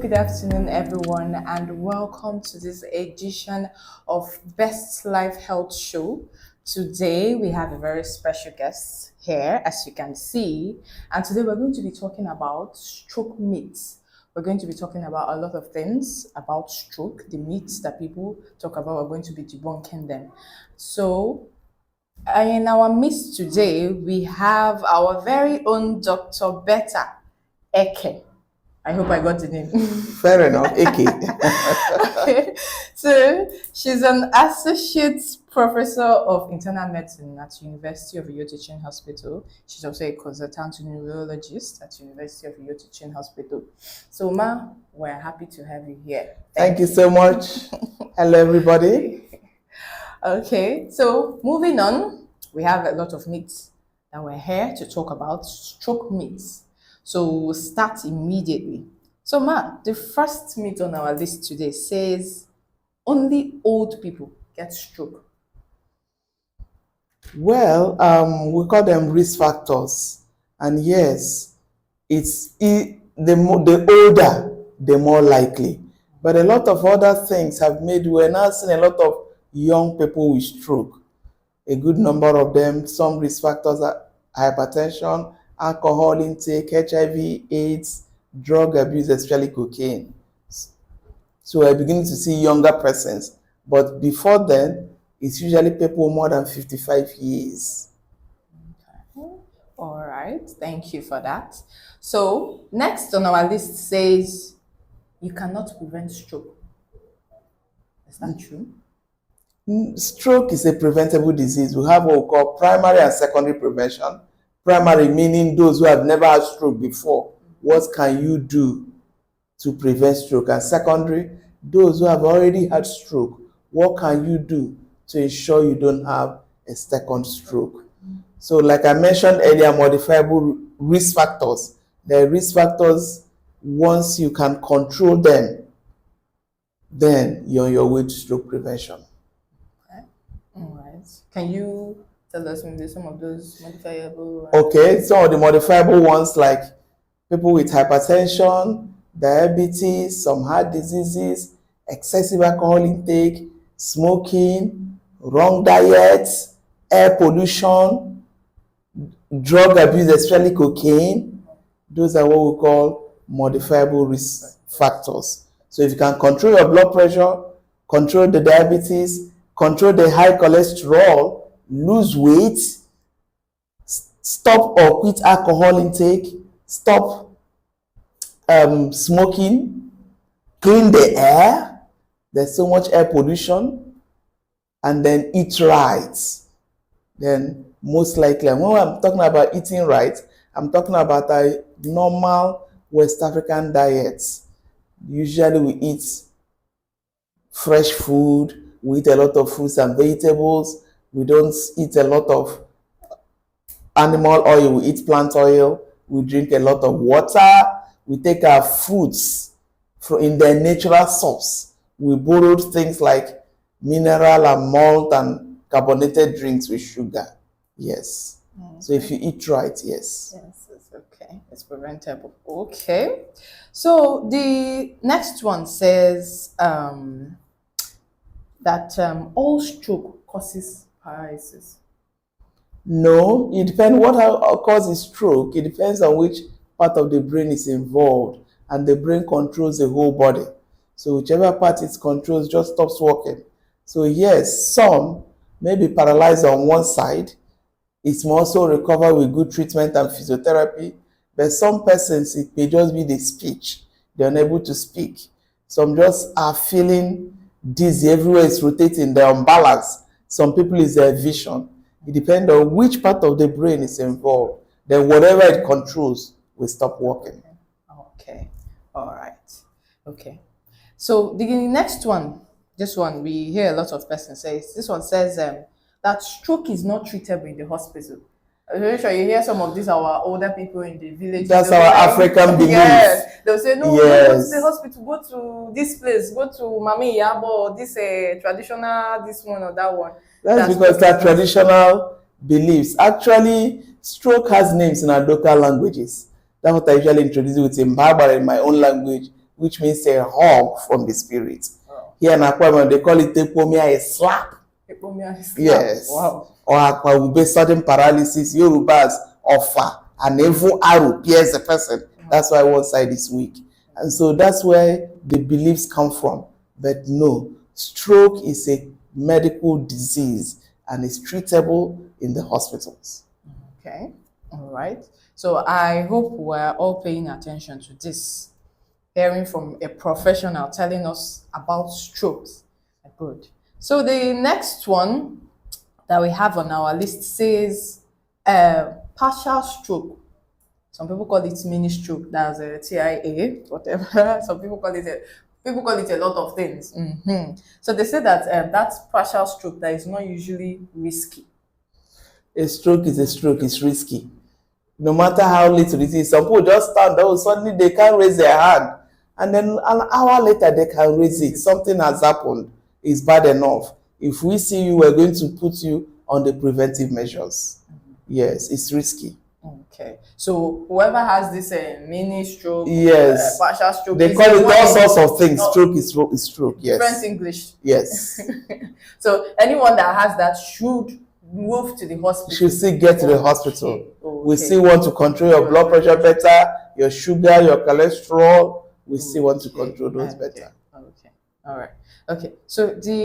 good afternoon, everyone, and welcome to this edition of Best Life Health Show. Today, we have a very special guest here, as you can see, and today we're going to be talking about stroke myths. We're going to be talking about a lot of things about stroke, the myths that people talk about. We're going to be debunking them. So, in our midst today, we have our very own Dr. Bertha Eke. I hope I got the name. Fair enough, Eke. Okay. So she's an associate professor of internal medicine at University of Uyo Teaching Hospital. She's also a consultant neurologist at University of Uyo Teaching Hospital. So Ma, we're happy to have you here. Thank you so much. Hello, everybody. Okay, so moving on, we have a lot of myths that we're here to talk about, stroke myths. So we'll start immediately. So Ma, the first myth on our list today says only old people get stroke. Well, we call them risk factors. And yes, the older, the more likely. But a lot of other things have made, we're now seeing a lot of young people with stroke. A good number of them, some risk factors are hypertension, alcohol intake, HIV, AIDS, drug abuse, especially cocaine. So we're beginning to see younger persons. But before then, it's usually people more than 55 years. Okay. All right, thank you for that. So next on our list says you cannot prevent stroke. Is that true? Stroke is a preventable disease. We have what we call primary and secondary prevention. Primary meaning those who have never had stroke before. What can you do to prevent stroke? And secondary, those who have already had stroke. What can you do to ensure you don't have a second stroke? So like I mentioned earlier, modifiable risk factors. The risk factors, once you can control them, then you're on your way to stroke prevention. Okay. All right. Can you tell us maybe some of those modifiable? Okay, some of the modifiable ones like people with hypertension, diabetes, some heart diseases, excessive alcohol intake, smoking, wrong diet, air pollution, drug abuse, especially cocaine. Those are what we call modifiable risk factors. So if you can control your blood pressure, control the diabetes, control the high cholesterol, lose weight, stop or quit alcohol intake, stop smoking, clean the air, there's so much air pollution, and then eat right, then most likely, and when I'm talking about eating right, I'm talking about a normal West African diet. Usually we eat fresh food, we eat a lot of fruits and vegetables, we don't eat a lot of animal oil, we eat plant oil, we drink a lot of water, we take our fruits in their natural source. We borrowed things like mineral and malt and carbonated drinks with sugar. Yes. Okay. So if you eat right, yes. Yes, it's okay. It's preventable. Okay. So the next one says that all stroke causes paralysis. No, it depends what causes stroke. It depends on which part of the brain is involved, and the brain controls the whole body. So whichever part it controls just stops working. So yes, some may be paralyzed on one side. It may also recover with good treatment and physiotherapy. But some persons, it may just be the speech. They're unable to speak. Some just are feeling dizzy. Everywhere is rotating. They're unbalanced. Some people is their vision. It depends on which part of the brain is involved. Then whatever it controls will stop working. Okay. All right. Okay. So the next one, this one, we hear a lot of persons say, this one says that stroke is not treatable in the hospital. I'm very sure you hear some of these, our older people in the village. That's our African belief. Yes. They'll say, no, yes. Go to the hospital, go to this place, go to Mami Yabo, or this traditional, this one or that one. That's because they're traditional beliefs. Actually, stroke has names in our local languages. That's what I usually introduce with Zimbabwe in my own language. which means a hug from the spirit. Wow. Here in Akwa, they call it tepomia, a slap. Tepomia is slap. Yes. Wow. Or Akwa, sudden paralysis, Yorubas offer, and evil arrow pierce the person. That's why one side is weak. And so that's where the beliefs come from. But no, stroke is a medical disease and is treatable in the hospitals. Okay, all right. So I hope we're all paying attention to this, hearing from a professional telling us about strokes. Good. So the next one that we have on our list says partial stroke. Some people call it mini stroke. That's a TIA, whatever. Some people call it a lot of things. So they say that that's partial stroke that is not usually risky. A stroke is a stroke. It's risky. No matter how little it is. Some people just stand up, suddenly they can't raise their hand. And then an hour later, they can raise it. Something has happened. It's bad enough. If we see you, we're going to put you on the preventive measures. Yes, it's risky. Okay, so whoever has this mini stroke, yes, partial stroke, they call it all sorts of things. Stroke is stroke. Yes, different English. Yes. So anyone that has that should move to the hospital. Should still get to the hospital. Okay. We still want to control your blood pressure better, your sugar, your cholesterol. We still want to control those better. Okay. All right. Okay. So the